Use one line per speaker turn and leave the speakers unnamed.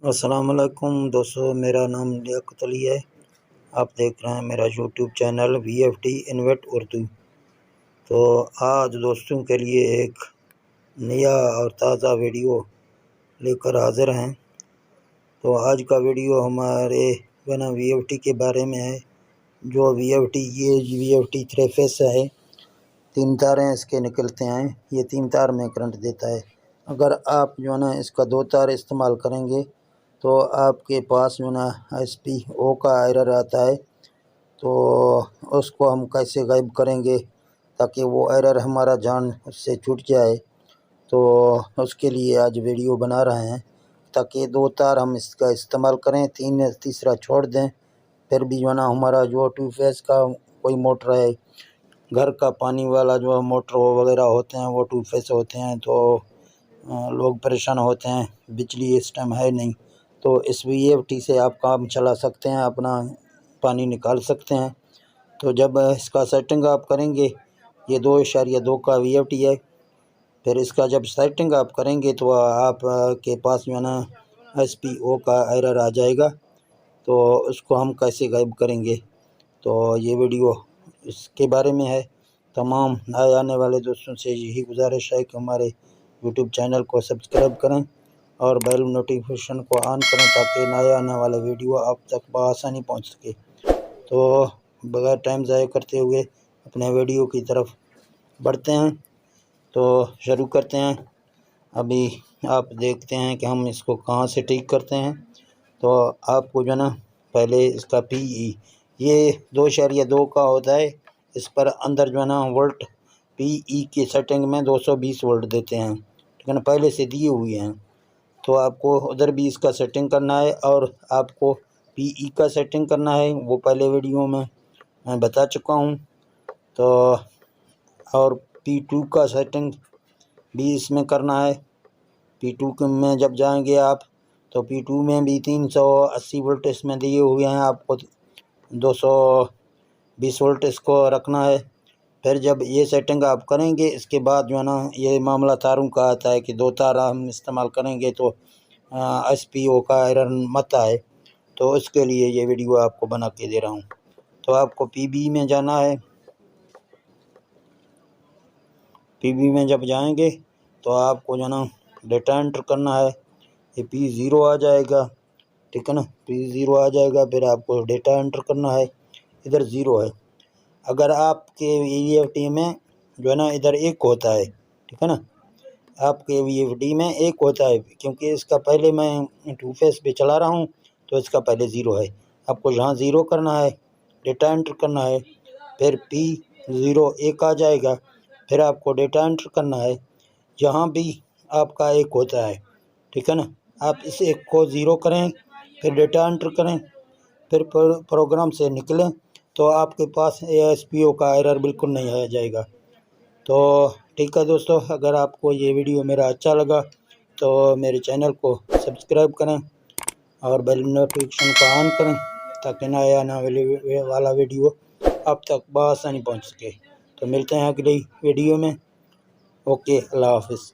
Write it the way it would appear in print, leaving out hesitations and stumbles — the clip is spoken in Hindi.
अस्सलाम वालेकुम दोस्तों, मेरा नाम लियाकत अली है। आप देख रहे हैं मेरा YouTube channel VFD InvIT Urdu. तो आज दोस्तों के लिए एक नया और ताज़ा वीडियो लेकर हाज़िर हैं। तो आज का वीडियो हमारे बना VFD के बारे में है। जो VFD ये VFD 3 फेस है, 3 तारें इसके निकलते हैं। ये 3 तार में करंट देता है। अगर आप जो है ना इसका 2 तार इस्तेमाल करेंगे तो आपके पास जो ना SPO का एरर आता है। तो उसको हम कैसे गायब करेंगे ताकि वो एरर हमारा जान उससे छूट जाए। तो उसके लिए आज वीडियो बना रहे हैं ताकि 2 तार हम इसका इस्तेमाल करें, तीसरा छोड़ दें। फिर भी जो है ना हमारा जो 2 फेस का कोई मोटर है, घर का पानी वाला जो मोटर वगैरह होते हैं वो 2 फेस होते हैं। तो लोग परेशान होते हैं, बिजली इस टाइम है नहीं। तो इस VFD से आप काम चला सकते हैं, अपना पानी निकाल सकते हैं। तो जब इसका सेटिंग आप करेंगे, ये 2.2 का VFD है। फिर इसका जब सेटिंग आप करेंगे तो आप के पास जो है ना SPO का एरर आ जाएगा। तो उसको हम कैसे गायब करेंगे, तो ये वीडियो इसके बारे में है। तमाम नए आने वाले दोस्तों से यही गुजारिश है कि हमारे यूट्यूब चैनल को सब्सक्राइब करें और बेल नोटिफिकेशन को ऑन करें ताकि नया आने वाला वीडियो आप तक बआसानी पहुंच सके। तो बगैर टाइम ज़ाया करते हुए अपने वीडियो की तरफ बढ़ते हैं। तो शुरू करते हैं। अभी आप देखते हैं कि हम इसको कहाँ से ठीक करते हैं। तो आपको जो है ना पहले इसका PE ये 2.2 का होता है। इस पर अंदर जो है ना वोल्ट PE की सेटिंग में 220 वोल्ट देते हैं, ठीक है ना, पहले से दिए हुए हैं। तो आपको उधर भी इसका सेटिंग करना है और आपको PE का सेटिंग करना है, वो पहले वीडियो में मैं बता चुका हूँ। तो और P2 का सेटिंग भी इसमें करना है। P2 में जब जाएंगे आप तो P2 में भी 380 वोल्ट इसमें दिए हुए हैं, आपको 220 वोल्ट इसको रखना है। फिर जब ये सेटिंग आप करेंगे, इसके बाद जो है ना ये मामला तारों का आता है कि 2 तार हम इस्तेमाल करेंगे तो SPO का एरर मत आए। तो इसके लिए ये वीडियो आपको बना के दे रहा हूँ। तो आपको PB में जाना है। PB में जब जाएंगे तो आपको जो है ना डेटा एंटर करना है। ये P0 आ जाएगा, ठीक है ना, P0 आ जाएगा। फिर आपको डेटा एंटर करना है। इधर 0 है। अगर आपके VFD में जो है ना इधर 1 होता है, ठीक है ना, आपके VFD में 1 होता है, क्योंकि इसका पहले मैं 2 फेस पे चला रहा हूँ तो इसका पहले 0 है। आपको यहाँ 0 करना है, डेटा एंटर करना है। फिर P0 1 आ जाएगा। फिर आपको डेटा एंटर करना है। यहाँ भी आपका 1 होता है, ठीक है ना। आप इस 1 को 0 करें, फिर डेटा एंटर करें, फिर प्रोग्राम से निकलें तो आपके पास SPO का एरर बिल्कुल नहीं आ जाएगा। तो ठीक है दोस्तों, अगर आपको ये वीडियो मेरा अच्छा लगा तो मेरे चैनल को सब्सक्राइब करें और बेल नोटिफिकेशन को ऑन करें ताकि नया आने वाला वीडियो आप तक बआसानी पहुंच सके। तो मिलते हैं अगली वीडियो में। ओके, अल्लाह हाफिज़।